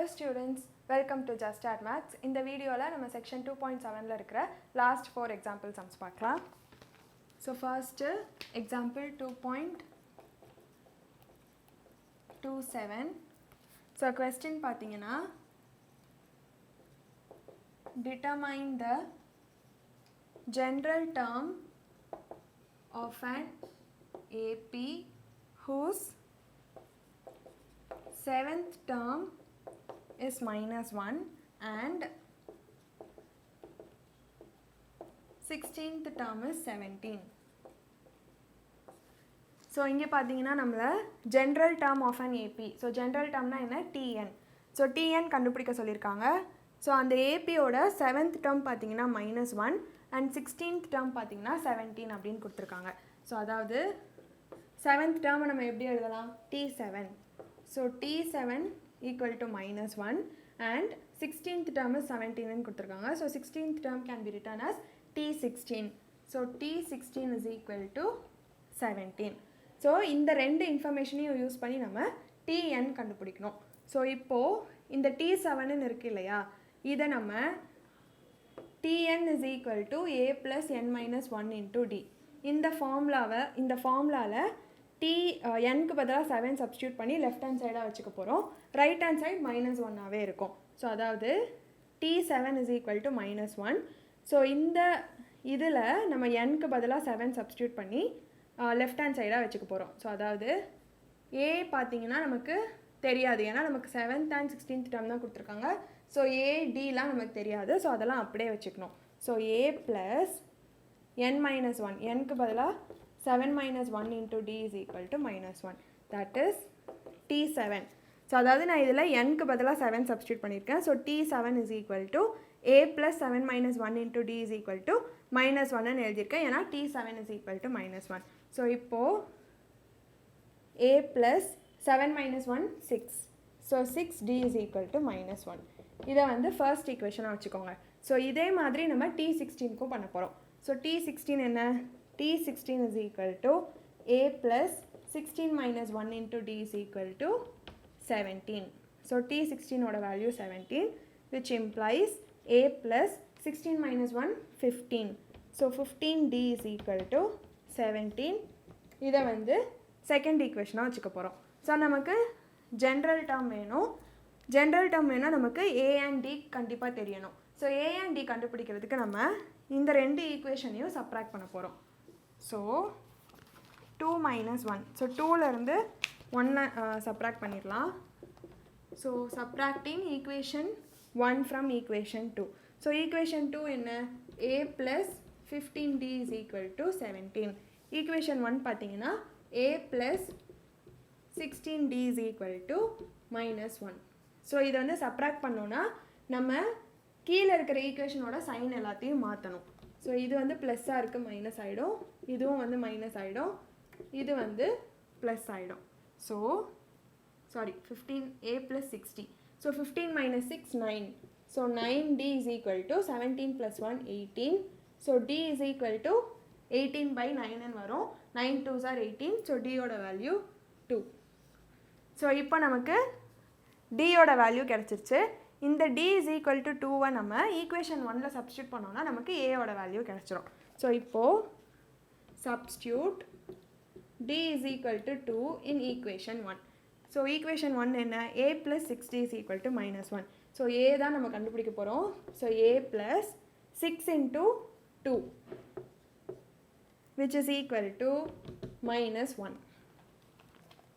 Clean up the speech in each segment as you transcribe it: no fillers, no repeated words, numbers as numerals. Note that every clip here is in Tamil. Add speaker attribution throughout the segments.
Speaker 1: Hello students, welcome to Just Start Maths. In the video la nama section 2.7 la irukra last 4 example sums paakalam. So first example 2.27. So question pathina, determine the general term of an AP whose 7th term is -1 and 16th term is 17. So இங்கே பார்த்தீங்கன்னா நம்மள general term of an AP. So general termனா என்ன? TN. So TN கண்டுபிடிக்க சொல்லியிருக்காங்க. So அந்த AP ஓட 7th term பார்த்தீங்கன்னா -1 and 16th term பார்த்தீங்கன்னா 17 அப்படின்னு கொடுத்துருக்காங்க. So அதாவது 7th term நம்ம எப்படி எழுதலாம்? T7. So T7 equal to -1 and 16th term is 17 ன்னு கொடுத்துருக்காங்க. So 16th term can be written as T16. So T16 is equal to 17. So இந்த ரெண்டு இன்ஃபர்மேஷனையும் யூஸ் பண்ணி நம்ம TN கண்டுபிடிக்கணும். ஸோ இப்போது இந்த T7ன்னு இருக்கு இல்லையா, இதை நம்ம TN is equal to A plus N minus 1 into D. இந்த ஃபார்முலாவில் nக்கு பதிலாக 7 சப்ஸ்டியூட் பண்ணி லெஃப்ட் ஹேண்ட் சைடாக வச்சுக்க போகிறோம். ரைட் ஹேண்ட் சைட் -1ஆகவே இருக்கும். ஸோ அதாவது T7 is equal to -1. So இந்த இதில் நம்ம nக்கு பதிலாக 7 சப்ஸ்டியூட் பண்ணி லெஃப்ட் ஹேண்ட் சைடாக வச்சுக்க போகிறோம். ஸோ அதாவது A பார்த்தீங்கன்னா நமக்கு தெரியாது, ஏன்னா நமக்கு 7th and 16th term தான் கொடுத்துருக்காங்க. ஸோ ADலாம் நமக்கு தெரியாது. ஸோ அதெல்லாம் அப்படியே வச்சுக்கணும். So A plus N minus 1, nக்கு பதிலாக 7 minus 1 into D is equal to -1. That is T7. So அதாவது நான் இதில் nக்கு பதிலாக 7 சப்ஸ்டியூட் பண்ணியிருக்கேன். So T7 is equal to A plus 7 minus 1 into D is equal to -1ன்னு எழுதியிருக்கேன், ஏன்னா T7 is equal to -1. So இப்போது A plus 7 minus 1 6. So 6D is equal to -1. இதை வந்து ஃபர்ஸ்ட் ஈக்குவேஷனாக வச்சுக்கோங்க. ஸோ இதே மாதிரி நம்ம T16க்கும் பண்ண போகிறோம். ஸோ T16 என்ன? T16 is equal to A plus 16 minus 1 into D is equal to 17. So T16 oda value 17, which implies A plus 16 minus 1 15. So 15D is equal to 17. இதை வந்து செகண்ட் ஈக்குவேஷனாக வச்சுக்க போகிறோம். ஸோ நமக்கு ஜென்ரல் டேர்ம் வேணும். ஜென்ரல் டேர்ம் வேணும் நமக்கு A and D கண்டிப்பாக தெரியணும். ஸோ A and D கண்டுபிடிக்கிறதுக்கு நம்ம இந்த ரெண்டு ஈக்குவேஷனையும் சப்ராக்ட் பண்ண போகிறோம். So 2 minus 1. ஸோ 2லேருந்து 1 சப்ராக்ட் பண்ணிடலாம். So subtracting equation 1 from equation 2. So equation 2 என்ன? A plus 15D is equal to 17. Equation 1 பார்த்தீங்கன்னா A plus 16D is equal to -1. So இதை வந்து சப்ராக்ட் பண்ணோன்னா நம்ம கீழே இருக்கிற ஈக்குவேஷனோட சைன் எல்லாத்தையும் மாற்றணும். ஸோ இது வந்து ப்ளஸ்ஸாக இருக்குது, மைனஸ் ஆகிடும். இதுவும் வந்து மைனஸ் ஆகிடும், இது வந்து ப்ளஸ் ஆகிடும். So sorry 15 A plus 60. So 15 minus 6 9. So 9D is equal to 17 plus 1 18. So D is equal to 18 by 9ன்னு வரும். 9 2s are 18. ஸோ D ஓட வேல்யூ 2. ஸோ இப்போ நமக்கு D ஓட வேல்யூ கிடச்சிருச்சு. இந்த D is equal to 2வை நம்ம ஈக்குவேஷன் 1ல சப்ஸ்டியூட் பண்ணோன்னா நமக்கு A ஓட வேல்யூ கிடச்சிரும். ஸோ இப்போது substitute D is equal to 2 in equation 1. So equation 1 என்ன? A plus 6D is equal to -1. So A தான் நம்ம கண்டுபிடிக்க போகிறோம். So A plus 6 into 2 which is equal to -1.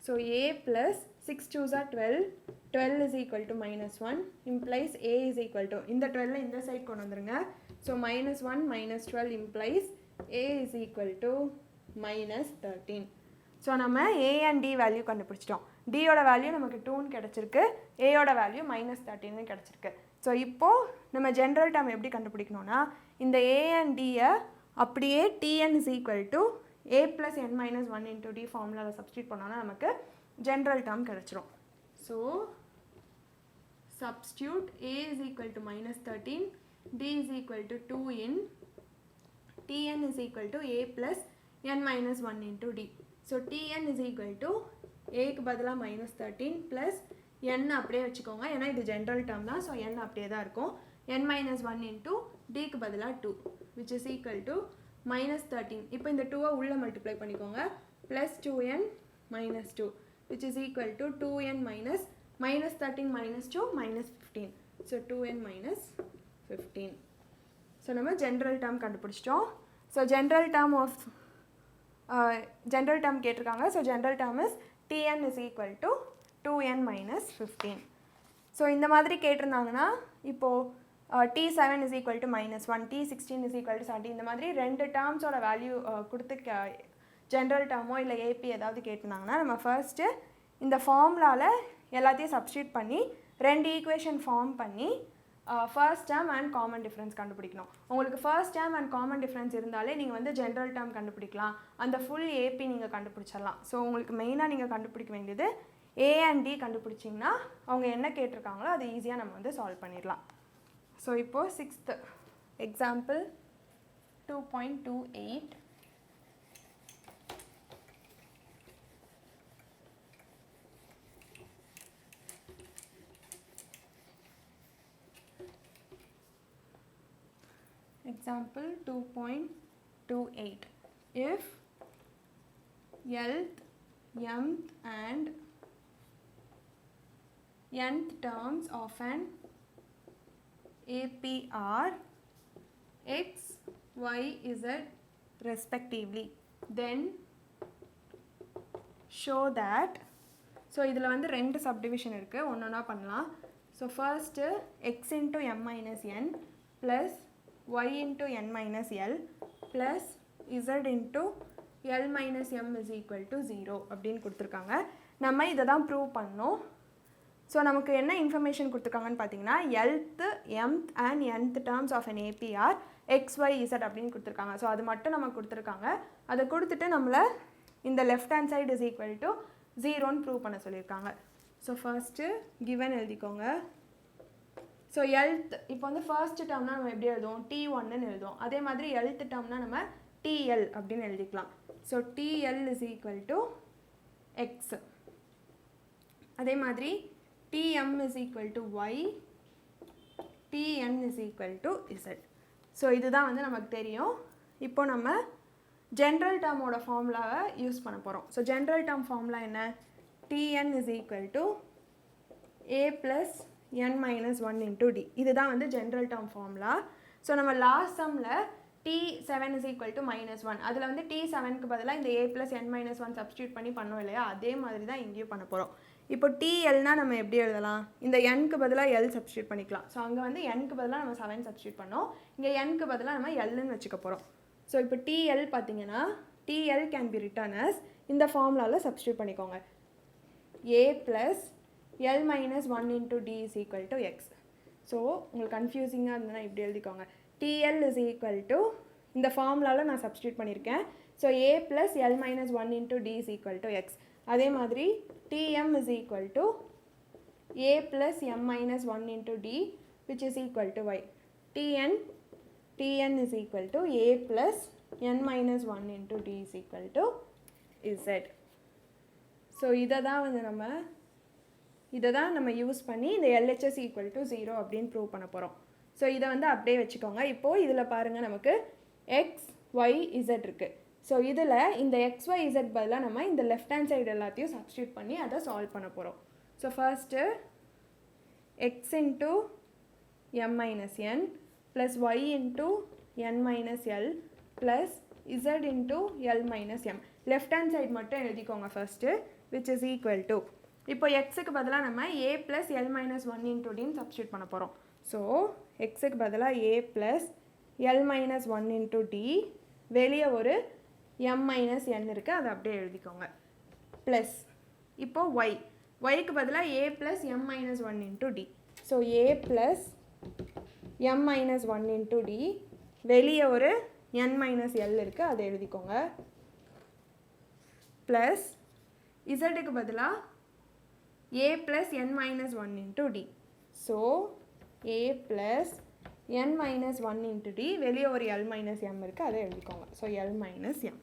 Speaker 1: So A plus 6 2s are 12. 12 is equal to -1 implies A is equal to, இந்த 12 இந்த சைட் கொண்டு வந்துருங்க. So -1 minus 12 implies A is equal to -13. So நம்ம A and D வேல்யூ கண்டுபிடிச்சிட்டோம். D ஓட வேல்யூ நமக்கு 2ன்னு கிடச்சிருக்கு, A ஓட வேல்யூ -13ன்னு கிடச்சிருக்கு. ஸோ இப்போது நம்ம ஜென்ரல் டேர்ம் எப்படி கண்டுபிடிக்கணும்னா, இந்த A and Dயை அப்படியே TN is equal to A plus N minus 1 into D ஃபார்முலாவில் சப்ஸ்டியூட் பண்ணோன்னா நமக்கு ஜென்ரல் டேர்ம் கிடச்சிரும். So substitute A is equal to -13, D is equal to 2 in Tn is equal to A plus N minus 1 into D. So Tn is equal to A க்கு பதிலா -13 plus n அப்படியே வச்சுக்கோங்க ஏன்னா இது ஜென்ரல் டேர்ம் தான் ஸோ n அப்படியே தான் இருக்கும் n minus 1 into dக்கு பதிலாக 2 which is equal to minus 13 இப்போ இந்த 2-ஐ உள்ளே மல்டிப்ளை பண்ணிக்கோங்க plus 2n minus 2 which is equal to 2n minus 13 minus 2 minus 15 so 2n minus 15 so நம்ம ஜென்ரல் டேர்ம் கண்டுபிடிச்சிட்டோம் ஸோ ஜென்ரல் டேர்ம் கேட்டிருக்காங்க so general term is tn is equal to 2n minus 15 so இந்த மாதிரி கேட்டிருந்தாங்கன்னா இப்போது t7 is equal to minus 1 t16 is equal to 70 இந்த மாதிரி ரெண்டு டேர்ம்ஸோட வேல்யூ கொடுத்து ஜென்ரல் டேர்மோ இல்லை ஏபி ஏதாவது கேட்டிருந்தாங்கன்னா நம்ம ஃபர்ஸ்ட்டு இந்த ஃபார்முலாவில் எல்லாத்தையும் சப்ஸ்டியூட் பண்ணி ரெண்டு ஈக்குவேஷன் ஃபார்ம் பண்ணி first term and common difference கண்டுபிடிக்கணும் உங்களுக்கு first term and common difference இருந்தாலே நீங்கள் வந்து ஜென்ரல் டேர்ம் கண்டுபிடிக்கலாம் அந்த ஃபுல் ஏபி நீங்கள் கண்டுபிடிச்சிடலாம் ஸோ உங்களுக்கு மெயினாக நீங்கள் கண்டுபிடிக்க வேண்டியது ஏ அண்ட் டி கண்டுபிடிச்சிங்கன்னா அவங்க என்ன கேட்டிருக்காங்களோ அது ஈஸியாக நம்ம வந்து சால்வ் பண்ணிடலாம் ஸோ இப்போது 6th example 2.28 Example 2.28 if Lth, mth and nth terms of an AP are x, y, z respectively then show that so இதில் வந்து ரெண்டு சப்டிவிஷன் இருக்குது ஒன்றா பண்ணலாம் so first x into m minus n plus y into n minus l plus z into l minus m is equal to 0 அப்படின்னு கொடுத்துருக்காங்க நம்ம இதை தான் ப்ரூவ் பண்ணோம் ஸோ நமக்கு என்ன இன்ஃபர்மேஷன் கொடுத்துருக்காங்கன்னு பார்த்தீங்கன்னா Lth, mth and nth terms of an AP are x, y, z அப்படின்னு கொடுத்துருக்காங்க ஸோ அது மட்டும் நமக்கு கொடுத்துருக்காங்க அதை கொடுத்துட்டு நம்மளை இந்த left hand side is equal to 0ன்னு ப்ரூவ் பண்ண சொல்லியிருக்காங்க ஸோ ஃபர்ஸ்ட்டு கிவன் எழுதிக்கோங்க ஸோ Lth இப்போ வந்து ஃபர்ஸ்ட் டேர்ம்னா நம்ம எப்படி எழுதுவோம் T1ன்னு எழுதுவோம் அதே மாதிரி Lth டேர்ம்னா நம்ம TL அப்படின்னு எழுதிக்கலாம் so TL is equal to x அதே மாதிரி Tm is equal to y Tn is equal to z so இதுதான் வந்து நமக்கு தெரியும் இப்போ நம்ம ஜென்ரல் டேர்மோட ஃபார்முலாவை யூஸ் பண்ண போகிறோம் ஸோ ஜென்ரல் டேர்ம் ஃபார்முலா என்ன Tn is equal to a plus n minus 1 into d இதுதான் வந்து ஜென்ரல் டேர்ம் ஃபார்முலா ஸோ நம்ம லாஸ்ட் சம்மில் t7 is equal to minus 1 அதில் வந்து t7க்கு பதிலாக இந்த a plus n minus 1 substitute பண்ணி பண்ணோம் இல்லையா அதே மாதிரி தான் இங்கேயும் பண்ண போகிறோம் இப்போ tLனா நம்ம எப்படி எழுதலாம் இந்த nக்கு பதிலாக l சப்ஸ்டியூட் பண்ணிக்கலாம் ஸோ அங்கே வந்து nக்கு பதிலாக நம்ம 7 சப்ஸ்டியூட் பண்ணோம் இங்கே nக்கு பதிலாக நம்ம lன்னு வச்சுக்க போகிறோம் ஸோ இப்போ tL பார்த்தீங்கன்னா tL can be written as இந்த ஃபார்முலாவில் சப்ஸ்டியூட் பண்ணிக்கோங்க a plus l minus 1 into d is equal to x so உங்களுக்கு கன்ஃபியூசிங்காக இருந்ததுன்னா இப்படி எழுதிக்கோங்க TL is equal to இந்த ஃபார்முலாவில் நான் சப்ஸ்டியூட் பண்ணியிருக்கேன் so a plus l minus 1 into d is equal to x அதே மாதிரி Tm is equal to a plus m minus 1 into d which is equal to y Tn is equal to a plus n minus 1 into d is equal to z so இதை தான் நம்ம யூஸ் பண்ணி இந்த LHS equal to 0 அப்படின்னு ப்ரூவ் பண்ண போகிறோம் ஸோ இதை வந்து அப்படியே வச்சுக்கோங்க இப்போது இதில் பாருங்கள் நமக்கு x, y, z இருக்குது ஸோ இதில் இந்த x, y, z பதிலாக நம்ம இந்த லெஃப்ட் ஹேண்ட் சைடு எல்லாத்தையும் சப்ஸ்டியூட் பண்ணி அதை சால்வ் பண்ண போகிறோம் so first x into m minus n plus y into n minus l plus z into l minus m left hand side மட்டும் எழுதிக்கோங்க first which is equal to இப்போ xக்கு பதிலாக நம்ம a plus l minus 1 into d substitute பண்ண போகிறோம் ஸோ xக்கு பதிலாக a plus l minus 1 into d வெளியே ஒரு m minus n இருக்குது அதை அப்படியே எழுதிக்கோங்க ப்ளஸ் இப்போது yக்கு பதிலாக a plus m minus 1 into d so a plus m minus 1 into d வெளியே ஒரு n minus l இருக்குது அதை எழுதிக்கோங்க ப்ளஸ் zக்கு பதிலாக a plus n minus 1 into d so a plus n minus 1 into d வெளியே ஒரு l minus m இருக்குது அதை எழுதிக்கோங்க so l minus m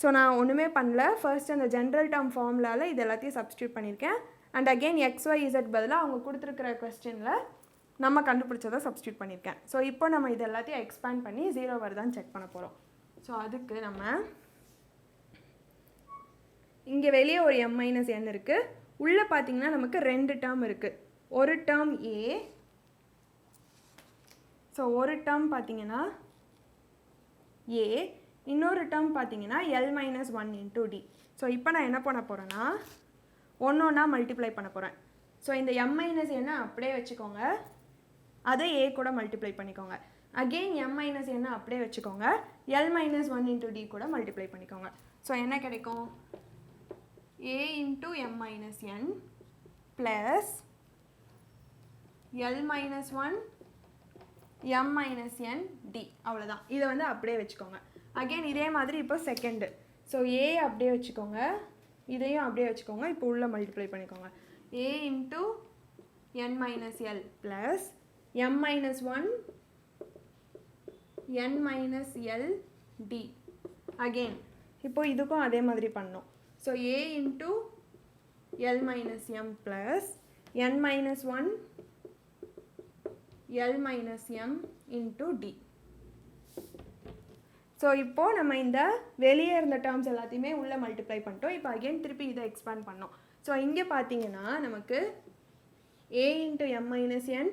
Speaker 1: so நான் ஒன்றுமே பண்ணல, ஃபர்ஸ்ட் அந்த ஜென்ரல் டேர்ம் ஃபார்முலாவில் இது எல்லாத்தையும் சப்ஸ்டியூட் பண்ணியிருக்கேன். அண்ட் அகெயின் XYZ பதிலாக அவங்க கொடுத்துருக்கிற கொஸ்டினில் நம்ம கண்டுபிடிச்சதை சப்ஸ்டியூட் பண்ணியிருக்கேன். ஸோ இப்போ நம்ம இது எல்லாத்தையும் எக்ஸ்பேண்ட் பண்ணி 0 வருதான்னு செக் பண்ண போகிறோம். ஸோ அதுக்கு நம்ம இங்கே வெளியே ஒரு m-n இருக்குது, உள்ளே பார்த்தீங்கன்னா நமக்கு 2 டேர்ம் இருக்குது. ஒரு டேர்ம் A, ஸோ ஒரு டேர்ம் பார்த்தீங்கன்னா A, இன்னொரு டேர்ம் பார்த்தீங்கன்னா L-1 into D. ஸோ இப்போ நான் என்ன பண்ண போகிறேன்னா ஒன்றா மல்டிப்ளை பண்ண போகிறேன். ஸோ இந்த m-n அப்படியே வச்சுக்கோங்க, அதை A கூட மல்டிப்ளை பண்ணிக்கோங்க. அகெயின் m-n அப்படியே வச்சுக்கோங்க, L-1 into D கூட மல்டிப்ளை பண்ணிக்கோங்க. ஸோ என்ன கிடைக்கும்? A into m-n plus L-1 m-n D, அவ்வளோதான். இதை வந்து அப்படியே வச்சுக்கோங்க. அகெயின் இதே மாதிரி இப்போ செகண்டு. ஸோ A அப்படியே வச்சுக்கோங்க, இதையும் அப்படியே வச்சுக்கோங்க, இப்போ உள்ள மல்டிப்ளை பண்ணிக்கோங்க. A into n-l plus m-1 n-l D. Again இப்போ இதுக்கும் அதே மாதிரி பண்ணோம். So A into L-m plus n-1 L-m into D. So இப்போது நம்ம இந்த வெளியே இருந்த டேர்ம்ஸ் எல்லாத்தையுமே உள்ளே மல்டிப்ளை பண்ணிட்டோம். இப்போ அகெயின் திருப்பி இதை எக்ஸ்பேண்ட் பண்ணோம். ஸோ இங்கே பார்த்தீங்கன்னா நமக்கு A into m-n,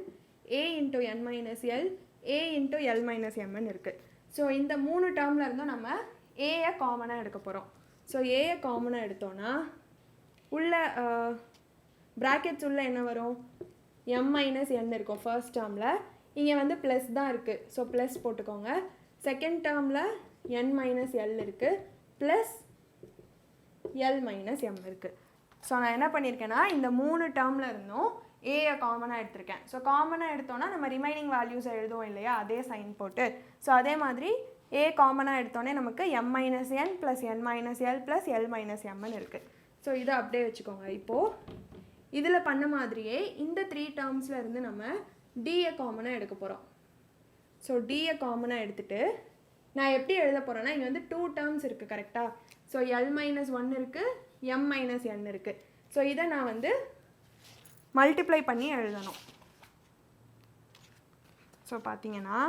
Speaker 1: A into n-l, A into L-m இருக்குது. ஸோ இந்த 3 டேர்மில் இருந்தும் நம்ம ஏயை காமனாக எடுக்க போகிறோம். ஸோ ஏயை காமனாக எடுத்தோன்னா உள்ள ப்ராக்கெட்ஸ் உள்ள என்ன வரும்? m-n இருக்கும் ஃபர்ஸ்ட் டேர்மில், இங்கே வந்து ப்ளஸ் தான் இருக்குது, ஸோ ப்ளஸ் போட்டுக்கோங்க. செகண்ட் டேர்மில் n-l இருக்குது, ப்ளஸ் L-m இருக்குது. ஸோ நான் என்ன பண்ணியிருக்கேன்னா இந்த 3 டேர்மில் இருந்தும் ஏயை காமனாக எடுத்திருக்கேன். ஸோ காமனாக எடுத்தோன்னா நம்ம ரிமைனிங் வேல்யூஸை எழுதுவோம் இல்லையா, அதே சைன் போட்டு. ஸோ அதே மாதிரி ஏ காமனாக எடுத்தோன்னே நமக்கு m-n plus n-l plus L-m இருக்குது. ஸோ இதை அப்படியே வச்சுக்கோங்க. இப்போது இதில் பண்ண மாதிரியே இந்த 3 டேர்ம்ஸில் இருந்து நம்ம டியை காமனாக எடுக்க போகிறோம். ஸோ டியை காமனாக எடுத்துகிட்டு நான் எப்படி எழுத போகிறேன்னா, இங்கே வந்து 2 டேர்ம்ஸ் இருக்குது கரெக்டாக. ஸோ L-1 இருக்குது, m-n இருக்குது. ஸோ இதை நான் வந்து மல்டிப்ளை பண்ணி எழுதணும். ஸோ பார்த்தீங்கன்னா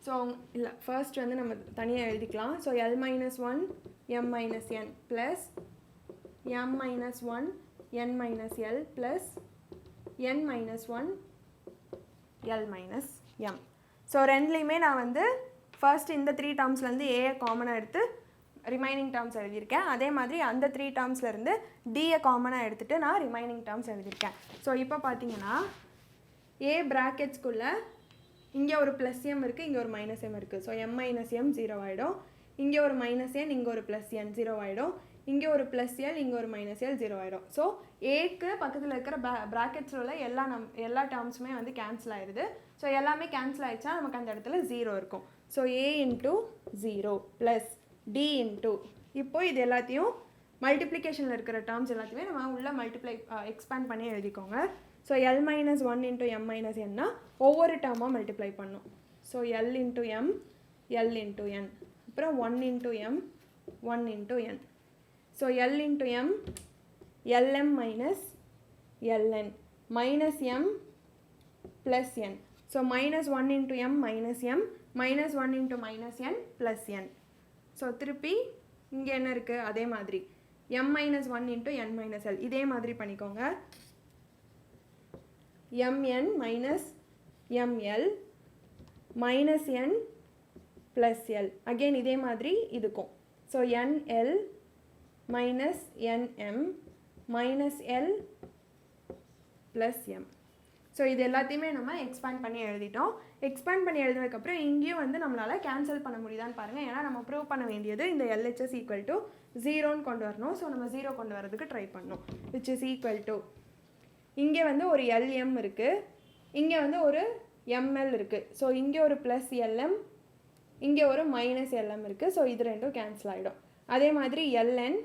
Speaker 1: ஸோ இல்லை, ஃபர்ஸ்ட் வந்து நம்ம தனியாக எழுதிக்கலாம். So L-1 m-n plus m-1 n-l plus n-1 L-m. So ரெண்டுலேயுமே நான் வந்து ஃபர்ஸ்ட் இந்த 3 டேர்ம்ஸ்லேருந்து ஏயை காமனாக எடுத்து ரிமைனிங் டேர்ம்ஸ் எழுதியிருக்கேன். அதே மாதிரி அந்த 3 டேர்ம்ஸ்லேருந்து டியை காமனாக எடுத்துகிட்டு நான் ரிமைனிங் டேர்ம்ஸ் எழுதியிருக்கேன். ஸோ இப்போ பார்த்தீங்கன்னா ஏ ப்ராக்கெட்ஸ்குள்ளே இங்கே ஒரு ப்ளஸ் எம் இருக்குது, இங்கே ஒரு மைனஸ் எம் இருக்குது. ஸோ m-m 0 ஆகிடும். இங்கே ஒரு மைனஸ் என், இங்கே ஒரு ப்ளஸ் என் 0 ஆகிடும். இங்கே ஒரு ப்ளஸ் எல், இங்கே ஒரு மைனஸ் எல் 0 ஆகிடும். ஸோ ஏக்கு பக்கத்தில் இருக்கிற ப்ராக்கெட்ஸில் உள்ள எல்லா டேர்ம்ஸுமே வந்து கேன்சல் ஆயிடுது. ஸோ எல்லாமே கேன்சல் ஆகிடுச்சா நமக்கு அந்த இடத்துல 0 இருக்கும். So A into 0 plus D into, இப்போது இது எல்லாத்தையும் மல்டிப்ளிகேஷனில் இருக்கிற டேர்ம்ஸ் எல்லாத்தையுமே நம்ம உள்ள எக்ஸ்பேண்ட் பண்ணி எழுதிக்கோங்க. ஸோ L-1 into m-n ஒவ்வொரு டேர்மாக மல்டிப்ளை பண்ணும். So L into m, L into n, அப்புறம் 1 into m, 1 into n. So L into m, Lm minus Ln minus m plus n. So minus 1 into m minus m, minus 1 into minus n plus n. So திருப்பி இங்கே என்ன இருக்குது, அதே மாதிரி m-1 into n minus l, இதே மாதிரி பண்ணிக்கோங்க. mn minus ml minus n plus l, again இதே மாதிரி இதுக்கும். So nl minus nm minus l plus m. So இது எல்லாத்தையுமே நம்ம எக்ஸ்பேண்ட் பண்ணி எழுதிட்டோம். எக்ஸ்பேண்ட் பண்ணி எழுதுனதுக்கப்புறம் இங்கேயும் வந்து நம்மளால் கேன்சல் பண்ண முடியுதான்னு பாருங்கள். ஏன்னா நம்ம ப்ரூவ் பண்ண வேண்டியது இந்த LHS ஈக்குவல் டு 0ன்னு கொண்டு வரணும். ஸோ நம்ம 0 கொண்டு வரதுக்கு ட்ரை பண்ணணும். விச் இஸ் ஈக்குவல் டு, இங்கே வந்து ஒரு LM இருக்குது, இங்கே வந்து ஒரு ML இருக்குது. ஸோ இங்கே ஒரு ப்ளஸ் LM, இங்கே ஒரு மைனஸ் LM இருக்குது. ஸோ இது ரெண்டும் கேன்சல் ஆகிடும். அதே மாதிரி LN,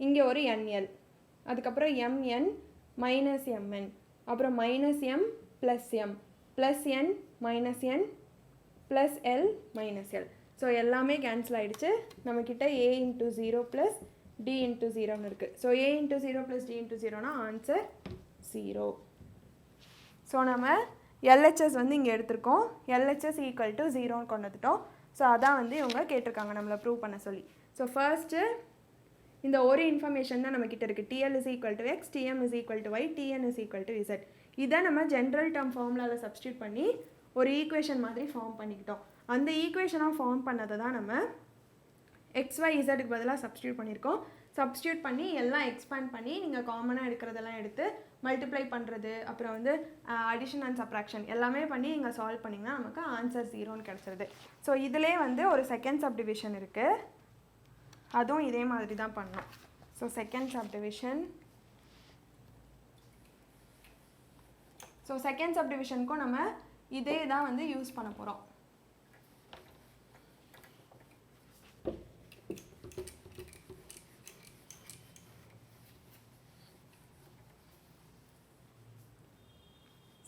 Speaker 1: இங்கே ஒரு NL, அதுக்கப்புறம் MN மைனஸ் MN, அப்புறம் minus M plus M plus N minus N plus L minus L. So எல்லாமே கேன்சல் ஆகிடுச்சு. நம்மக்கிட்ட a into 0 plus d into 0ன்னு இருக்குது. So a into 0 plus d into 0னா ஆன்சர் 0. ஸோ நம்ம LHS வந்து இங்கே எடுத்திருக்கோம். LHS ஈக்குவல் டு 0ன்னு கொண்டு வந்துட்டோம். ஸோ அதான் வந்து இவங்க கேட்டிருக்காங்க நம்மளை ப்ரூவ் பண்ண சொல்லி. ஸோ ஃபர்ஸ்ட்டு இந்த ஒரு இன்ஃபர்மேஷன் தான் நம்மக்கிட்ட இருக்குது. TL is equal to x, TM is equal to y, TN is equal to Z. இதை நம்ம ஜென்ரல் டேர்ம் ஃபார்முலாவில் சப்ஸ்டியூட் பண்ணி ஒரு ஈக்குவேஷன் மாதிரி ஃபார்ம் பண்ணிக்கிட்டோம். அந்த ஈக்குவேஷனாக ஃபார்ம் பண்ணதை தான் நம்ம XYZக்கு பதிலாக சப்ஸ்டியூட் பண்ணியிருக்கோம். சப்ஸ்டியூட் பண்ணி எல்லாம் எக்ஸ்பேண்ட் பண்ணி நீங்கள் காமனாக எடுக்கிறதெல்லாம் எடுத்து மல்டிப்ளை பண்ணுறது, அப்புறம் வந்து அடிஷன் அண்ட் சப்ராக்ஷன் எல்லாமே பண்ணி நீங்கள் சால்வ் பண்ணிங்கன்னா நமக்கு ஆன்சர் 0ன்னு கிடச்சிருது. ஸோ இதிலே வந்து ஒரு செகண்ட் சப்டிவிஷன் இருக்குது, அதுவும் இதே மாதிரி தான் பண்ணோம். So second subdivision. So second சப்டிவிஷனுக்கும் நம்ம இதே தான் வந்து யூஸ் பண்ண போகிறோம்.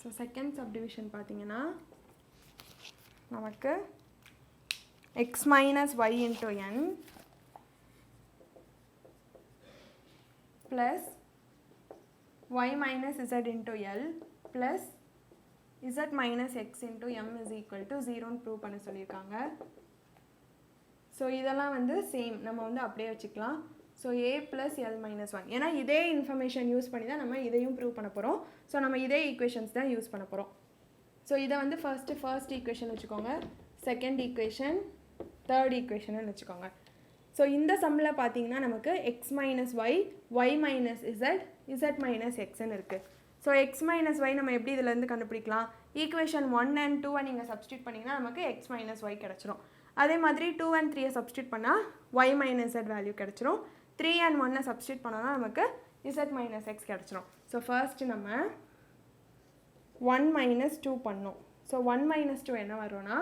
Speaker 1: ஸோ செகண்ட் சப்டிவிஷன் பார்த்தீங்கன்னா நமக்கு x minus y into n plus y minus z into l plus z minus x into m is equal to 0ன்னு ப்ரூவ் பண்ண சொல்லியிருக்காங்க. ஸோ இதெல்லாம் வந்து சேம், நம்ம வந்து அப்படியே வச்சுக்கலாம். So a plus L minus 1, ஏன்னா இதே இன்ஃபர்மேஷன் யூஸ் பண்ணி தான் நம்ம இதையும் ப்ரூவ் பண்ண போகிறோம். ஸோ நம்ம இதே ஈக்குவேஷன்ஸ் தான் யூஸ் பண்ண போகிறோம். ஸோ இதை வந்து ஃபர்ஸ்ட் ஈக்குவேஷன் வச்சுக்கோங்க, செகண்ட் ஈக்குவேஷன், தேர்ட் ஈக்குவேஷன் வச்சுக்கோங்க. ஸோ இந்த சம்மில் பார்த்தீங்கன்னா நமக்கு x minus y, y minus z, z minus எக்ஸ்ன்னு இருக்குது. ஸோ எக்ஸ் மைனஸ் ஒய் நம்ம எப்படி இதிலேருந்து கண்டுபிடிக்கலாம்? ஈக்குவேஷன் 1 and 2 நீங்கள் சப்ஸ்டியூட் பண்ணிங்கன்னா நமக்கு எக்ஸ் மைனஸ் ஒய் கிடச்சிரும். அதே மாதிரி 2 and 3 சப்ஸ்டியூட் பண்ணால் ஒய் மைனஸ் இசட் வேல்யூ கிடச்சிரும். 3 and 1 சப்ஸ்டியூட் பண்ணோன்னா நமக்கு இசட் மைனஸ் எக்ஸ் கிடச்சிரும். ஸோ ஃபர்ஸ்ட் நம்ம 1 மைனஸ் 2 பண்ணோம். ஸோ 1 மைனஸ் 2 என்ன வரும்னா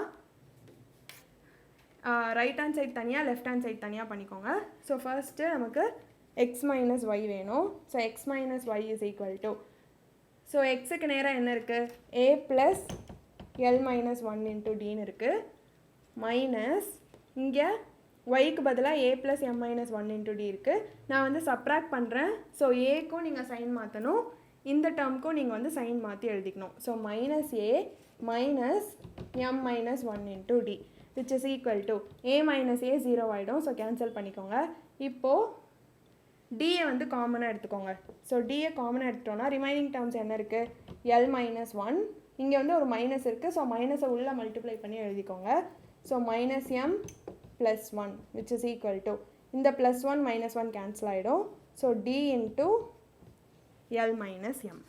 Speaker 1: ரைட் ஹேண்ட் சைட் தனியாக, லெஃப்ட் ஹேண்ட் சைட் தனியாக பண்ணிக்கோங்க. ஸோ ஃபர்ஸ்ட்டு நமக்கு எக்ஸ் மைனஸ் ஒய் வேணும். So x minus y is equal to, so எக்ஸுக்கு நேராக என்ன இருக்குது? a plus L minus 1 into டின்னு இருக்குது. மைனஸ் இங்கே ஒய்க்கு பதிலாக a plus m minus 1 into d இருக்குது. நான் வந்து சப்ராக்ட் பண்ணுறேன். ஸோ ஏக்கும் நீங்கள் சைன் மாற்றணும், இந்த டேர்முக்கும் நீங்கள் வந்து சைன் மாற்றி எழுதிக்கணும். So minus a minus m minus 1 into t which is equal to a minus a 0 ஆகிடும். ஸோ கேன்சல் பண்ணிக்கோங்க. இப்போது டியை வந்து காமனாக எடுத்துக்கோங்க. ஸோ டியை காமனாக எடுத்துட்டோன்னா ரிமைனிங் டேர்ம்ஸ் என்ன இருக்குது? எல் மைனஸ் 1, இங்கே வந்து ஒரு மைனஸ் இருக்குது. ஸோ மைனஸை உள்ளே மல்டிப்ளை பண்ணி எழுதிக்கோங்க. So minus m plus 1 which is equal to, இந்த ப்ளஸ் 1 மைனஸ் 1 கேன்சல் ஆகிடும். So D into l minus m.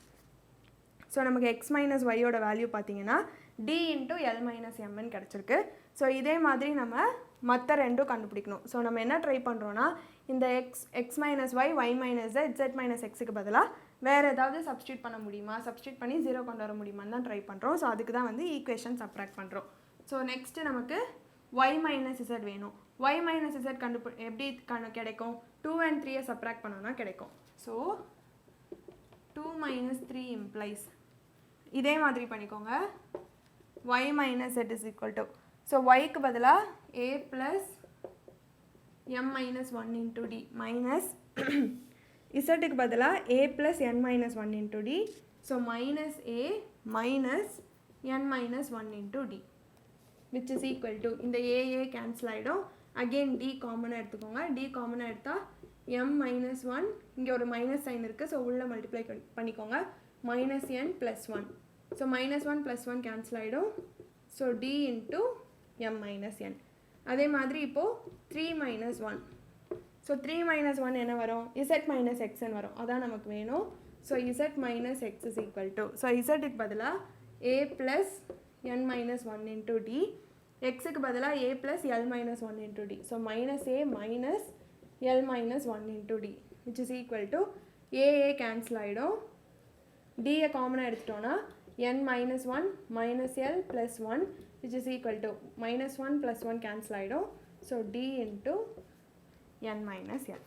Speaker 1: So நமக்கு எக்ஸ் மைனஸ் ஒய்யோட வேல்யூ பார்த்தீங்கன்னா டி இன்ட்டு எல் மைனஸ் எம்ன்னு கிடச்சிருக்கு. ஸோ இதே மாதிரி நம்ம மற்ற ரெண்டும் கண்டுபிடிக்கணும். ஸோ நம்ம என்ன ட்ரை பண்ணுறோன்னா இந்த x minus y, y minus z minus எக்ஸுக்கு பதிலாக வேறு ஏதாவது சப்ஸ்டியூட் பண்ண முடியுமா, சப்ஸ்டியூட் பண்ணி 0 கொண்டு வர முடியுமான்னு தான் ட்ரை பண்ணுறோம். ஸோ அதுக்கு தான் வந்து ஈக்குவேஷன் சப்ராக்ட் பண்ணுறோம். ஸோ நெக்ஸ்ட்டு நமக்கு ஒய் மைனஸ் இசட் வேணும். ஒய் மைனஸ் இசட் எப்படி கிடைக்கும்? 2 and 3 சப்ராக்ட் பண்ணோன்னா கிடைக்கும். ஸோ 2 minus 3 implies, இதே மாதிரி பண்ணிக்கோங்க, y minus z is equal to, so yக்கு பதிலாக a plus m minus 1 into d minus zக்கு பதிலாக a plus n minus 1 into d, so minus a minus n minus 1 into d which is equal to, இந்த a cancel ஆகிடும். again d காமனாக எடுத்துக்கோங்க. d காமனாக எடுத்தால் m minus 1, இங்கே ஒரு மைனஸ் சைன் இருக்குது. ஸோ உள்ள மல்டிப்ளை பண்ணிக்கோங்க. minus n plus 1, so minus 1 plus 1 cancel ஆகிடும். So d into m minus n. அதே மாதிரி இப்போது 3 minus 1, ஸோ 3 minus 1 என்ன வரும்? z minus xன்னு வரும். அதான் நமக்கு வேணும். So z minus x is equal to, so zக்கு பதிலாக a plus n minus 1 into d, xக்கு பதிலாக a plus l minus 1 into d, so minus a minus l minus 1 into d which is equal to a cancel ஆகிடும். d காமனாக எடுத்துட்டோன்னா n minus 1 minus l plus 1 which is equal to minus 1 plus 1 cancel ஆகிடும். So d into n minus l.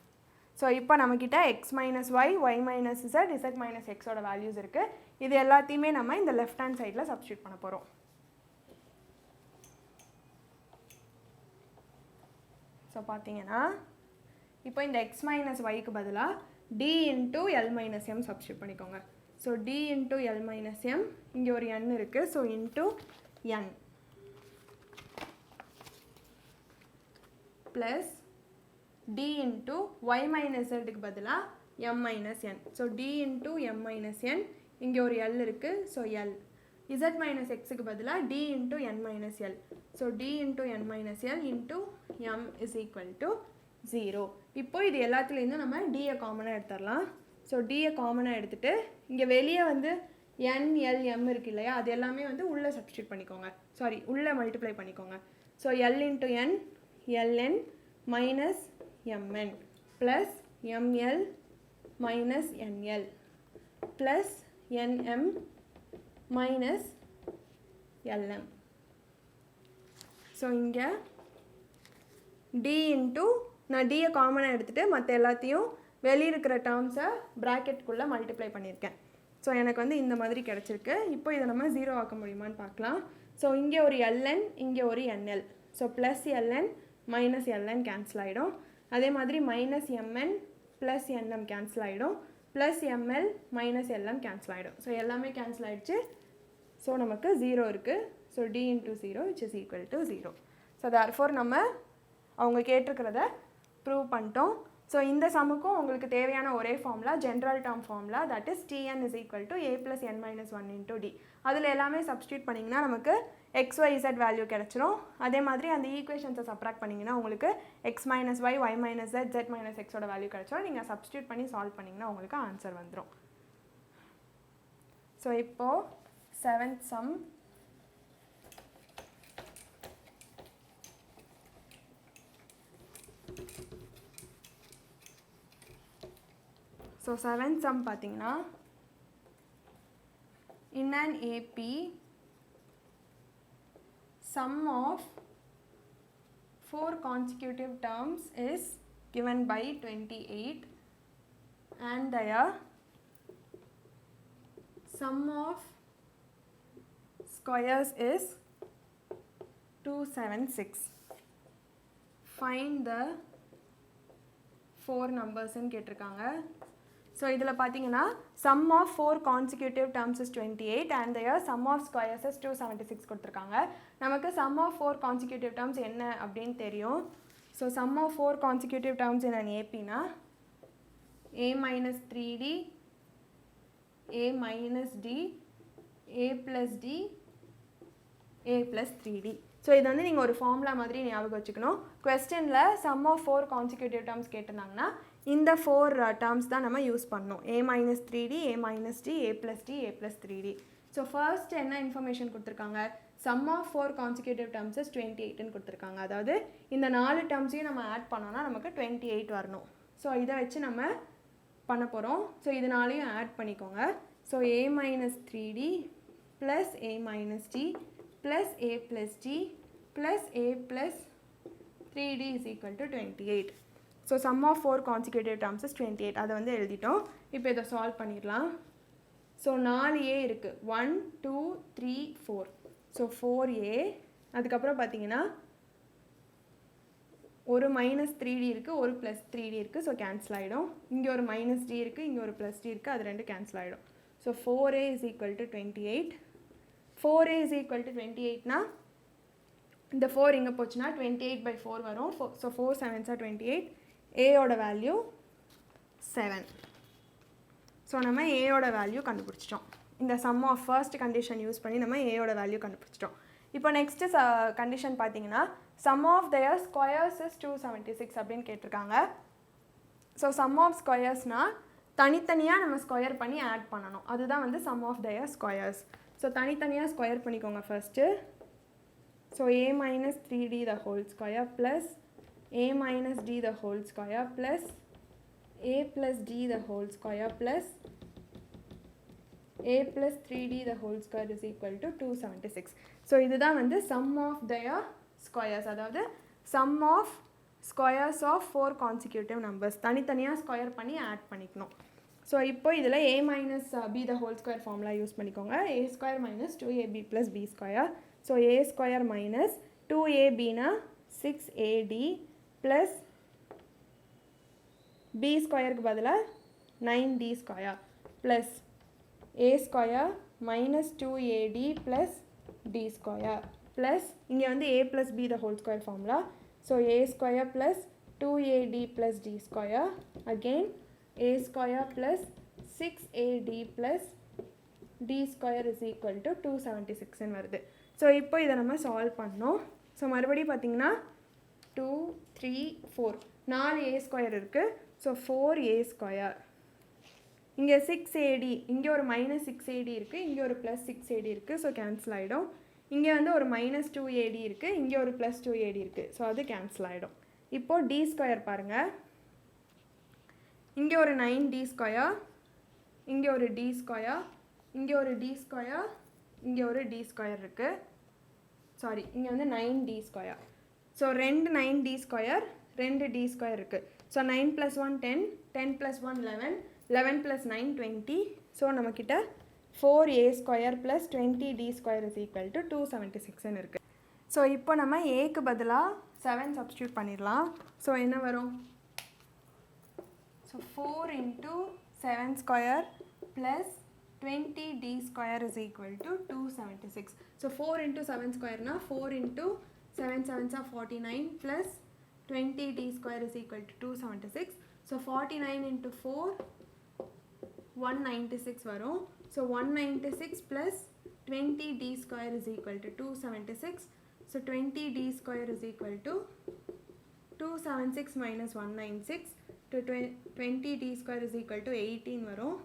Speaker 1: So இப்போ நம்மக்கிட்ட x minus y, y minus z, z minus x ஓட வேல்யூஸ் இருக்குது. இது எல்லாத்தையுமே நம்ம இந்த லெஃப்ட் ஹேண்ட் சைடில் சப்ஸ்டியூட் பண்ண போகிறோம். ஸோ பார்த்தீங்கன்னா இப்போ இந்த எக்ஸ் மைனஸ் ஒய்க்கு பதிலாக D into l minus m substitute பண்ணிக்கோங்க. So D into l minus m, இங்கே ஒரு என் இருக்குது, so into n plus d into y minus எல்டுக்கு பதிலாக m minus n. So D into m minus n, இங்கே ஒரு எல் இருக்குது, ஸோ எல் இசட் மைனஸ் எக்ஸுக்கு பதிலாக D into n minus L. So D into n minus l into m is equal to 0. இப்போ இது எல்லாத்துலேருந்து நம்ம டியை காமனாக எடுத்துடலாம். ஸோ டியை காமனாக எடுத்துகிட்டு இங்கே வெளியே வந்து என் எல் எம் இருக்குது இல்லையா, அது எல்லாமே வந்து உள்ளே சப்ஸ்டியூட் பண்ணிக்கோங்க, சாரி உள்ளே மல்டிப்ளை பண்ணிக்கோங்க. So l into n LN minus MN plus ML minus NL plus NM minus LM. So இங்கே டி இன்ட்டு நான் டியை காமனாக எடுத்துகிட்டு மற்ற எல்லாத்தையும் வெளியே இருக்கிற டேர்ம்ஸை ப்ராக்கெட்டுக்குள்ளே மல்டிப்ளை பண்ணியிருக்கேன். ஸோ எனக்கு வந்து இந்த மாதிரி கிடச்சிருக்கு. இப்போ இதை நம்ம 0 ஆக்க முடியுமான்னு பார்க்கலாம். ஸோ இங்கே ஒரு எல்என், இங்கே ஒரு NL. So plus LN minus LN cancel ஆகிடும். அதே மாதிரி minus MN plus NM cancel ஆகிடும், plus ML minus LM cancel ஆகிடும். ஸோ எல்லாமே கேன்சல் ஆகிடுச்சு. ஸோ நமக்கு 0 இருக்குது. So D into 0 which is equal to 0. So therefore நம்ம அவங்க கேட்டிருக்கிறத ப்ரூவ் பண்ணிட்டோம். ஸோ இந்த சம்முக்கும் உங்களுக்கு தேவையான ஒரே formula general term formula, that is Tn is equal to a plus n minus 1 into d. அதில் எல்லாமே சப்ஸ்டியூட் பண்ணிங்கன்னா நமக்கு xyz வேல்யூ கிடச்சிரும். அதே மாதிரி அந்த ஈக்குவேஷன்ஸை சப்ராக்ட் பண்ணிங்கன்னா உங்களுக்கு x minus y, y minus z, z minus xோட வேல்யூ கிடச்சிரும். நீங்கள் சப்ஸ்டியூட் பண்ணி சால்வ் பண்ணிங்கன்னா உங்களுக்கு ஆன்சர் வந்துடும். ஸோ இப்போது 7th sum. So 7th sum பார்த்தீங்கன்னா in an AP sum of 4 consecutive terms is given by 28 and their sum of squares is 276. Find the 4 numbers ன்னு கேட்டிருக்காங்க. ஸோ இதில் பார்த்தீங்கன்னா sum of 4 consecutive terms is 28 and their sum of squares is 276 கொடுத்துருக்காங்க. நமக்கு sum of 4 consecutive terms என்ன அப்படின்னு தெரியும். So sum of 4 consecutive terms in an AP-னா a minus 3d, a minus d, a plus d, a plus 3d. So இது வந்து நீங்கள் ஒரு ஃபார்முலா மாதிரி ஞாபகம் வச்சுக்கணும். கொஸ்டினில் sum of 4 consecutive terms கேட்டிருந்தாங்கன்னா இந்த 4 terms தான் நம்ம யூஸ் பண்ணணும். a minus 3d, a minus d, a plus d, a plus 3d. So first என்ன இன்ஃபர்மேஷன் கொடுத்துருக்காங்க, sum of 4 consecutive terms is 28ன்னு கொடுத்துருக்காங்க. அதாவது இந்த 4 டேர்ம்ஸையும் நம்ம ஆட் பண்ணோன்னா நமக்கு 28 வரணும். ஸோ இதை வச்சு நம்ம பண்ண போகிறோம். ஸோ இதனாலையும் ஆட் பண்ணிக்கோங்க. So a minus 3d plus a minus d plus a plus d plus a plus 3d is equal to 28. So sum of 4 consecutive terms is 28. அதை வந்து எழுதிட்டோம். இப்போ இதை சால்வ் பண்ணிடலாம். ஸோ 4a இருக்குது, 1 2 3 4. ஸோ 4a, அதுக்கப்புறம் பார்த்தீங்கன்னா ஒரு மைனஸ் 3d இருக்குது, ஒரு ப்ளஸ் 3d இருக்குது. ஸோ கேன்சல் ஆகிடும். இங்கே ஒரு மைனஸ் d இருக்குது, இங்கே ஒரு ப்ளஸ் d இருக்குது, அது ரெண்டு கேன்சல் ஆகிடும். So 4a is equal to 28. 4a is equal to 28னா இந்த 4 இங்கே போச்சுன்னா 28 by 4 வரும். So 4 7s are 28. ஏயோட வேல்யூ 7. ஸோ நம்ம ஏயோட வேல்யூ கண்டுபிடிச்சிட்டோம். இந்த sum of first condition use பண்ணி நம்ம ஏயோட வேல்யூ கண்டுபிடிச்சிட்டோம். இப்போ நெக்ஸ்ட்டு கண்டிஷன் பார்த்தீங்கன்னா sum of their squares is 276 அப்படின்னு கேட்டிருக்காங்க. ஸோ சம் ஆஃப் ஸ்கொயர்ஸ்னால் தனித்தனியாக நம்ம ஸ்கொயர் பண்ணி ஆட் பண்ணணும். அதுதான் வந்து sum of their squares. So தனித்தனியாக ஸ்கொயர் பண்ணிக்கோங்க first. So a minus 3d the whole square plus a minus d the whole square plus a plus d the whole square plus a plus 3d the whole square is equal to 276. So இதுதான் வந்து sum of their squares, அதாவது sum of squares of 4 consecutive numbers. தனித்தனியாக ஸ்கொயர் பண்ணி ஆட் பண்ணிக்கணும். ஸோ இப்போ இதில் a minus b the whole square formula use பண்ணிக்கோங்க. a square minus 2ab plus b square. So a square minus 2ab னா 6ad ப்ளஸ் பி ஸ்கொயருக்கு பதிலாக 9d square plus a square minus 2ad plus d square plus இங்கே வந்து a plus b the whole square formula. So a square plus 2ad plus d square again a square plus 6ad plus d square is equal to 276 வருது. ஸோ இப்போ இதை நம்ம சால்வ் பண்ணோம். ஸோ மறுபடியும் பார்த்தீங்கன்னா 2 3 4 4 a ஸ்கொயர் இருக்குது. ஸோ 4a ஸ்கொயர் இங்கே 6ad இங்கே ஒரு மைனஸ் 6ad இருக்குது, இங்கே ஒரு ப்ளஸ் 6ad இருக்குது. ஸோ கேன்சல் ஆகிடும். இங்கே வந்து ஒரு மைனஸ் 2ad இருக்குது, இங்கே ஒரு ப்ளஸ் 2ad இருக்குது. ஸோ அது கேன்சல் ஆகிடும். இப்போது d ஸ்கொயர் பாருங்கள். இங்கே ஒரு 9d ஸ்கொயர், இங்கே ஒரு d ஸ்கொயர், இங்கே ஒரு d ஸ்கொயர், இங்கே ஒரு d ஸ்கொயர் இருக்குது. சாரி, இங்கே வந்து 9d square. So 2 9d square, 2 d square இருக்குது. ஸோ 9 + 1 10, 10 + 1 11, 11 + 9 20. ஸோ நம்மக்கிட்ட 4a square plus 20d square is equal to 276 இருக்குது. ஸோ இப்போ நம்ம ஏக்கு பதிலாக 7 சப்ஸ்டியூட் பண்ணிடலாம். ஸோ என்ன வரும்? So 4 × 7 square plus 20d square is equal to 276. So 4 × 7 ஸ்கொயர்னா 4 × 7 7s are 49 plus 20d square is equal to 276. So 49 into 4 196 வரும். So 196 plus 20d square is equal to 276. So 20d square is equal to 276 minus 196 to 20d square is equal to 18 வரும்.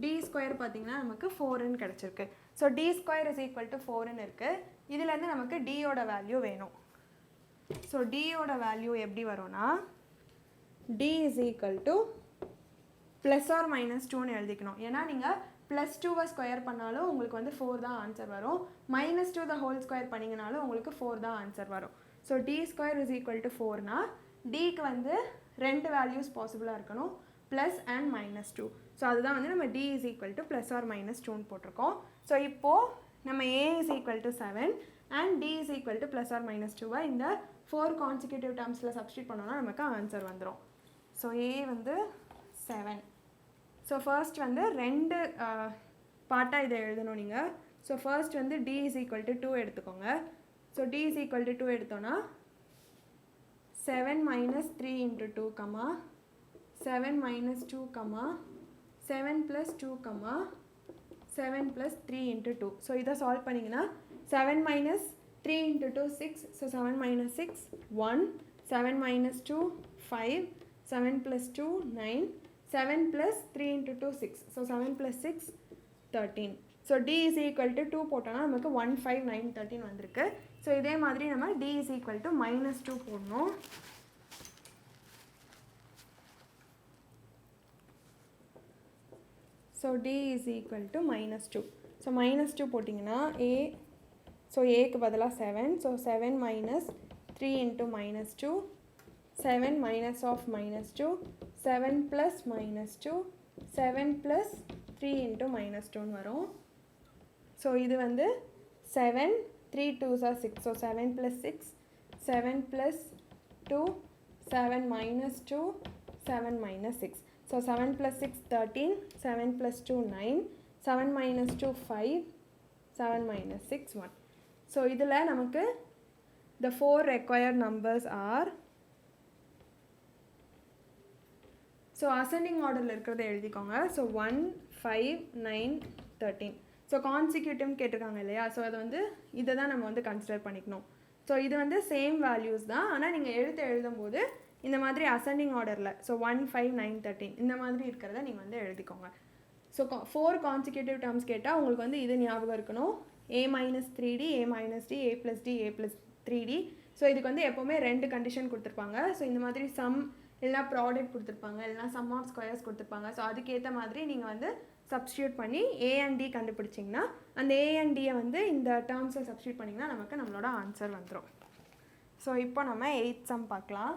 Speaker 1: d square பார்த்தீங்கன்னா நமக்கு 4ன்னு கிடச்சிருக்கு. So d square is equal to 4ன்னு இருக்குது. இதிலேருந்து நமக்கு d ஓட வேல்யூ வேணும். ஸோ d ஓட வேல்யூ எப்படி வரும்னா d is equal to plus or minus 2ன்னு எழுதிக்கணும். ஏன்னா நீங்கள் ப்ளஸ் 2வை ஸ்கொயர் பண்ணாலும் உங்களுக்கு வந்து 4 தான் ஆன்சர் வரும். மைனஸ் 2 த ஹோல் ஸ்கொயர் பண்ணிங்கனாலும் உங்களுக்கு 4 தான் ஆன்சர் வரும். So d square is equal to 4னா டிக்கு வந்து 2 வேல்யூஸ் பாசிபிளாக இருக்கணும், ப்ளஸ் அண்ட் மைனஸ் 2. ஸோ அதுதான் வந்து நம்ம d is equal to plus or minus 2ன்னு போட்டிருக்கோம். ஸோ இப்போது நம்ம a is equal to 7 and d is equal to plus or minus 2வை இந்த 4 கான்சிக்யூட்டிவ் டேர்ம்ஸில் சப்ஸ்டியூட் பண்ணோன்னா நமக்கு ஆன்சர் வந்துடும். ஸோ a வந்து 7. ஸோ ஃபர்ஸ்ட் வந்து 2 பார்ட்டாக இதை எழுதணும் நீங்கள். ஸோ ஃபர்ஸ்ட் வந்து d இஸ் ஈக்குவல் டு 2 எடுத்துக்கோங்க. So d is equal to 2 எடுத்தோன்னா 7 minus 3 into 2, 7 minus 2, 7 plus 2, 7 plus 3 into 2. So இதை சால்வ் பண்ணிங்கன்னா 7 minus 3 into 2, 6. So 7 minus 6, 1. 7 minus 2, 5. 7 plus 2, 9. 7 plus 3 into 2, 6. So 7 plus 6, 13. So d is equal to 2 போட்டோன்னா நமக்கு 1, 5, 9, 13 வந்திருக்கு. ஸோ இதே மாதிரி நம்ம d is equal to minus 2 போடணும். So d is equal to minus 2. So minus 2 போட்டிங்கன்னா a, ஸோ ஏக்கு பதிலாக 7. So 7 minus 3 into minus 2, 7 minus of minus 2, 7 plus minus 2, 7 plus 3 into minus 2ன்னு வரும். ஸோ இது வந்து 7, 3 2s are 6. So 7 plus 6, 7 plus 2, 7 minus 2, 7 minus 6. So 7 plus 6, 13, 7 plus 2, 9, 7 minus 2, 5, 7 minus 6, 1. So இதில் நமக்கு the 4 required numbers are, so ascending ஆர்டரில் இருக்கிறத எழுதிக்கோங்க. ஸோ 1, 5, 9, 13. ஸோ கான்சிக்யூட்டிவ்னு கேட்டிருக்காங்க இல்லையா, ஸோ அது வந்து இதை தான் நம்ம வந்து கன்சிடர் பண்ணிக்கணும். ஸோ இது வந்து சேம் வேல்யூஸ் தான், ஆனால் நீங்கள் எழுதும்போது இந்த மாதிரி அசெண்டிங் ஆர்டரில், ஸோ 1, 5, 9, 13 இந்த மாதிரி இருக்கிறத நீங்கள் வந்து எழுதிக்கோங்க. ஸோ 4 கான்சிக்யூட்டிவ் டேர்ம்ஸ் கேட்டால் உங்களுக்கு வந்து இது ஞாபகம் இருக்கணும். a minus 3d, a minus d, a plus d, a plus 3d. So இதுக்கு வந்து எப்போவுமே 2 கண்டிஷன் கொடுத்துருப்பாங்க. ஸோ இந்த மாதிரி சம் இல்லைனா ப்ராடக்ட் கொடுத்துருப்பாங்க, இல்லைனா சம் ஆஃப் ஸ்கொயர்ஸ் கொடுத்துருப்பாங்க. ஸோ அதுக்கேற்ற மாதிரி நீங்கள் வந்து சப்ஸ்டியூட் பண்ணி a and d கண்டுபிடிச்சிங்கன்னா அந்த a and d வந்து இந்த டேர்ம்ஸில் சப்ஸ்டியூட் பண்ணிங்கன்னா நமக்கு நம்மளோட ஆன்சர் வந்துடும். ஸோ இப்போ நம்ம 8th சம் பார்க்கலாம்.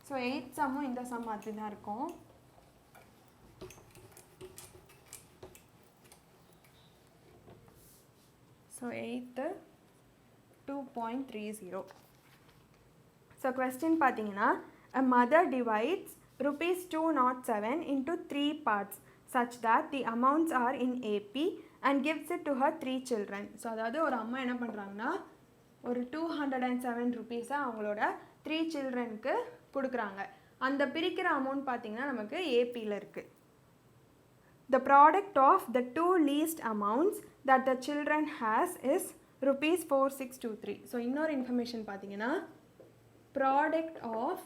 Speaker 1: ஸோ 8th சம்மும் இந்த சம் மாதிரி தான் இருக்கும். So so 8th 2.30. So question பார்த்தீங்கன்னா a mother divides rupees 207 into 3 parts such that the amounts are in AP and gives it to her 3 children. So அதாவது ஒரு அம்மா என்ன பண்ணுறாங்கன்னா ஒரு 207 ருபீஸை அவங்களோட 3 சில்ட்ரனுக்கு கொடுக்குறாங்க. அந்த பிரிக்கிற அமௌண்ட் பார்த்தீங்கன்னா நமக்கு ஏபியில் இருக்குது. The product of the two least amounts that the children has is rupees 4623. So இன்னொரு இன்ஃபர்மேஷன் பார்த்தீங்கன்னா product of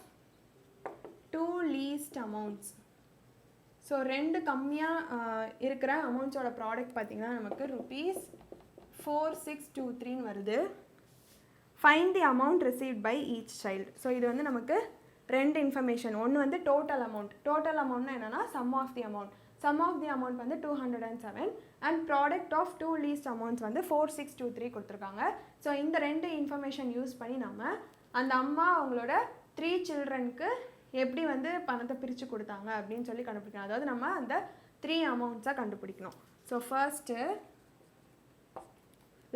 Speaker 1: two least amounts. So ரெண்டு கம்மியாக இருக்கிற அமௌண்ட்ஸோட ப்ராடக்ட் பார்த்திங்கன்னா நமக்கு rupees 4623 வருது. Find the amount received by each child. So இது வந்து நமக்கு ரெண்டு இன்ஃபர்மேஷன். ஒன்று வந்து டோட்டல் அமௌண்ட். டோட்டல் அமௌண்ட்னா என்னென்னா sum of the amount. Sum of the amount வந்து 207 and product of two least amounts வந்து 4623 கொடுத்துருக்காங்க. ஸோ இந்த ரெண்டு இன்ஃபர்மேஷன் யூஸ் பண்ணி நம்ம அந்த அம்மா அவங்களோட 3 சில்ட்ரனுக்கு எப்படி வந்து பணத்தை பிரித்து கொடுத்தாங்க அப்படின்னு சொல்லி கண்டுபிடிக்கணும். அதாவது நம்ம அந்த 3 அமௌண்ட்ஸாக கண்டுபிடிக்கணும். ஸோ ஃபர்ஸ்ட்டு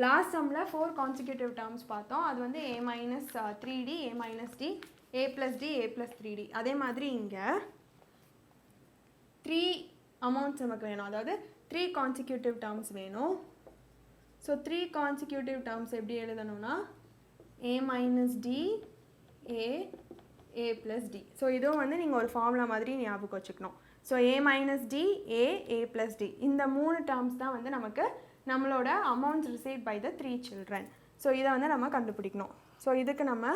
Speaker 1: லாஸ்ட் சம்மில் 4 கான்சிக்யூட்டிவ் டேர்ம்ஸ் பார்த்தோம். அது வந்து a minus 3d, a minus d, a plus d, a plus 3d. அதே மாதிரி இங்கே 3 அமௌண்ட்ஸ் நமக்கு வேணும். அதாவது 3 கான்சிக்யூட்டிவ் டேர்ம்ஸ் வேணும். ஸோ 3 கான்சிக்யூட்டிவ் டேர்ம்ஸ் எப்படி எழுதணும்னா a minus d, a plus d. So இதுவும் வந்து நீங்கள் ஒரு ஃபார்முலா மாதிரி ஞாபகம் வச்சுக்கணும். So a minus d, a plus d. இந்த 3 டேர்ம்ஸ் தான் வந்து நமக்கு நம்மளோட amounts received by the 3 children. So இதை வந்து நம்ம கண்டுபிடிக்கணும். ஸோ இதுக்கு நம்ம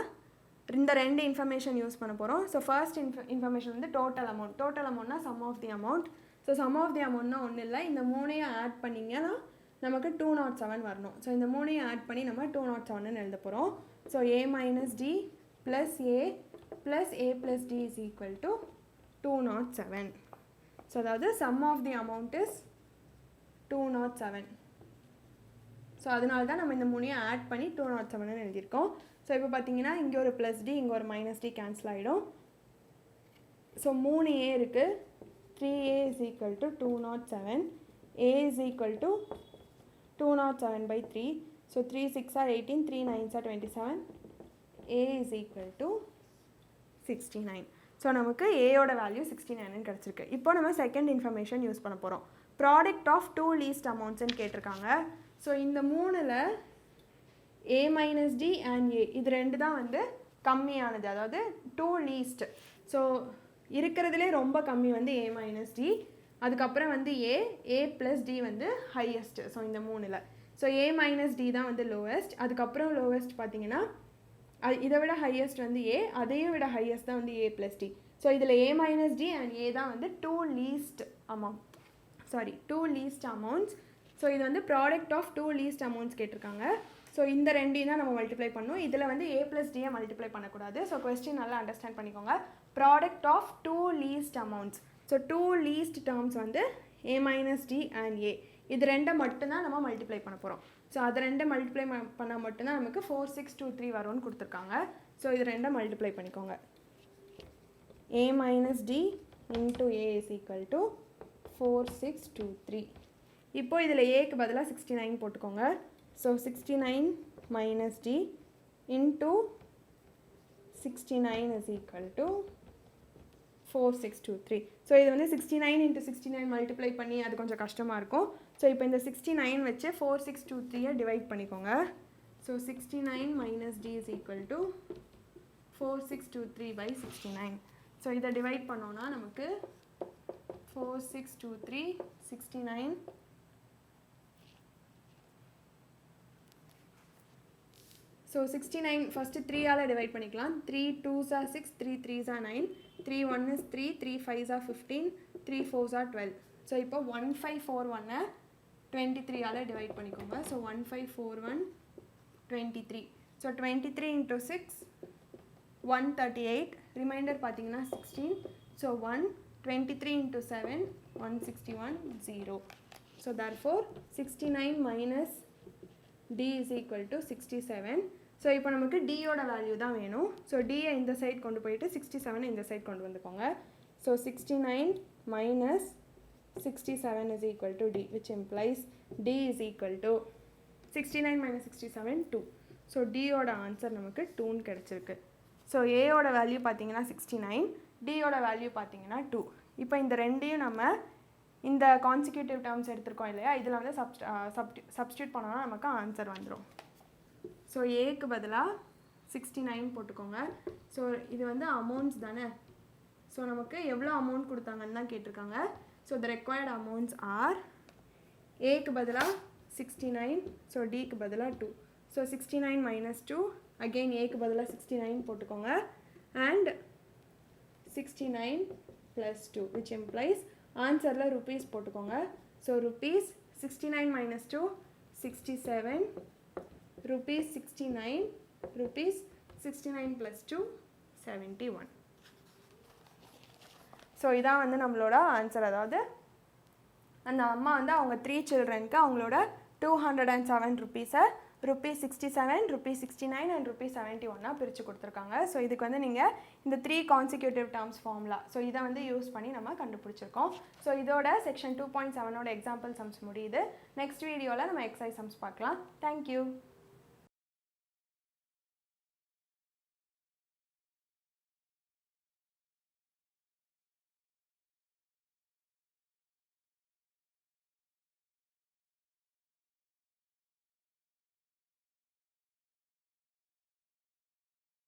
Speaker 1: இந்த ரெண்டு இன்ஃபர்மேஷன் யூஸ் பண்ண போகிறோம். ஸோ ஃபர்ஸ்ட் இன்ஃபர்மேஷன் வந்து டோட்டல் அமௌண்ட். டோட்டல் அமௌண்ட்னா sum of the amount. So sum of the அமௌண்ட்னா ஒன்றும் இல்லை, இந்த 3ஐயும் ஆட் பண்ணிங்கன்னா நமக்கு 207 வரணும். ஸோ இந்த 3ஐயும் ஆட் பண்ணி நம்ம 207ன்னு எழுத போகிறோம். So a minus d plus a plus a plus d is equal to 207. So அதாவது sum of the amount is 207. So அதனால தான் நம்ம இந்த 3ஐயும் ஆட் பண்ணி 207ன்னு எழுதியிருக்கோம். ஸோ இப்போ பார்த்தீங்கன்னா இங்கே ஒரு ப்ளஸ் டி இங்கே ஒரு மைனஸ் டி கேன்சல் ஆகிடும். ஸோ 3a இருக்குது. 3a is equal to 207. a is equal to 207 by 3. So 3 6 are 18, 3 9s are 27. a is equal to 69. So நமக்கு ஏயோட வேல்யூ 69ன்னு கிடச்சிருக்கு. இப்போ நம்ம செகண்ட் இன்ஃபர்மேஷன் யூஸ் பண்ண போகிறோம். ப்ராடக்ட் ஆஃப் டூ லீஸ்ட் அமௌண்ட்ஸ்ன்னு கேட்டிருக்காங்க. ஸோ இந்த 3ல் a minus d and a இது ரெண்டு தான் வந்து கம்மியானது, அதாவது டூ லீஸ்ட். ஸோ இருக்கிறதுலே ரொம்ப கம்மி வந்து a minus d, அதுக்கப்புறம் வந்து a plus d வந்து ஹையஸ்ட். ஸோ இந்த 3ல் ஸோ a minus d தான் வந்து லோவஸ்ட். அதுக்கப்புறம் லோவஸ்ட் பார்த்தீங்கன்னா இதை விட ஹையஸ்ட் வந்து a, அதையும் விட ஹையஸ்ட் தான் வந்து a plus d. ஸோ இதில் a minus d and a தான் வந்து டூ லீஸ்ட் அமௌண்ட்ஸ். ஸோ இது வந்து product of two least amounts கேட்டிருக்காங்க. ஸோ இந்த ரெண்டையும் தான் நம்ம மல்டிப்ளை பண்ணணும். இதில் வந்து a plus d மல்டிப்ளை பண்ணக்கூடாது. ஸோ கொஸ்டின் நல்லா அண்டர்ஸ்டாண்ட் பண்ணிக்கோங்க. Product of two least amounts. So two least terms வந்து a minus d and a, இது ரெண்டை மட்டும்தான் நம்ம மல்டிப்ளை பண்ண போகிறோம். ஸோ அது ரெண்டை மல்டிப்ளை பண்ணால் மட்டும்தான் நமக்கு 4623 வரும்னு கொடுத்துருக்காங்க. ஸோ இது ரெண்டை மல்டிப்ளை பண்ணிக்கோங்க. a minus d into a is equal to 4623. இப்போ இதில் ஏக்கு பதிலாக 69 போட்டுக்கோங்க. So 69 minus d into 69 is equal to 4623. So இது வந்து 69 into 69 மல்டிப்ளை பண்ணி அது கொஞ்சம் கஷ்டமாக இருக்கும். ஸோ இப்போ இந்த 69 வச்சு 4623 டிவைட் பண்ணிக்கோங்க. So 69 minus d is equal to 4623 by 69. So இதை டிவைட் பண்ணோன்னா நமக்கு 4623 69 ஸோ 69 ஃபஸ்ட்டு 3ஆல் டிவைட் பண்ணிக்கலாம். 3 2s are 6, 3 3s are 9, 3 1 is 3, 3 5s are 15, 3 4s are 12. So இப்போ 1541 23ஆல் டிவைட் பண்ணிக்கோங்க. ஸோ 1541 23. ஸோ 23 into 6 138, ரிமைண்டர் பார்த்தீங்கன்னா 16. So 1 23 into 7 161 0. So therefore 69 minus d is equal to 67. So இப்போ நமக்கு டியோட வேல்யூ தான் வேணும். ஸோ டியை இந்த சைட் கொண்டு போயிட்டு 67 இந்த சைட் கொண்டு வந்துக்கோங்க. So 69 minus 67 is equal to d, which implies d is equal to 69 minus 67 2. So டியோட answer நமக்கு 2ன்னு கிடச்சிருக்கு. ஸோ ஏயோட வேல்யூ பார்த்தீங்கன்னா 69, டியோட வேல்யூ பார்த்தீங்கன்னா 2. இப்போ இந்த ரெண்டையும் நம்ம இந்த கான்சிக்யூட்டிவ் டேர்ம்ஸ் எடுத்திருக்கோம் இல்லையா, இதில் வந்து சப்ஸ்டியூட் பண்ணோன்னா நமக்கு ஆன்சர் வந்துடும். ஸோ ஏக்கு பதிலாக 69 போட்டுக்கோங்க. ஸோ இது வந்து அமௌண்ட்ஸ் தானே, ஸோ நமக்கு எவ்வளோ அமௌண்ட் கொடுத்தாங்கன்னு தான் கேட்டிருக்காங்க. So the required amounts are ஏக்கு பதிலாக 69, ஸோ டிக்கு பதிலாக 2. ஸோ 69 minus 2, அகெயின் ஏக்கு பதிலாக 69 போட்டுக்கோங்க, அண்ட் 69 plus 2 which implies ஆன்சரில் ருபீஸ் போட்டுக்கோங்க. So rupees 69 minus 2 67, rupees 69, rupees 69 plus 2 71. So இதான் வந்து நம்மளோட ஆன்சர். அதாவது அந்த அம்மா வந்து அவங்க 3 சில்ட்ரனுக்கு அவங்களோட 207 ருபீஸை ருபீஸ் 67, ருபீஸ் 69 அண்ட் ருபீஸ் 71 பிரித்து கொடுத்துருக்காங்க. ஸோ இதுக்கு வந்து நீங்கள் இந்த 3 கான்சிக்யூட்டிவ் டேர்ம்ஸ் ஃபார்முலா, ஸோ இதை வந்து யூஸ் பண்ணி நம்ம கண்டுபிடிச்சிருக்கோம். ஸோ இதோட செக்ஷன் 2.7ஓட எக்ஸாம்பிள் சம்ஸ் முடியுது. நெக்ஸ்ட் வீடியோவில் நம்ம எக்ஸசைஸ் சம்ஸ் பார்க்கலாம். தேங்க்யூ.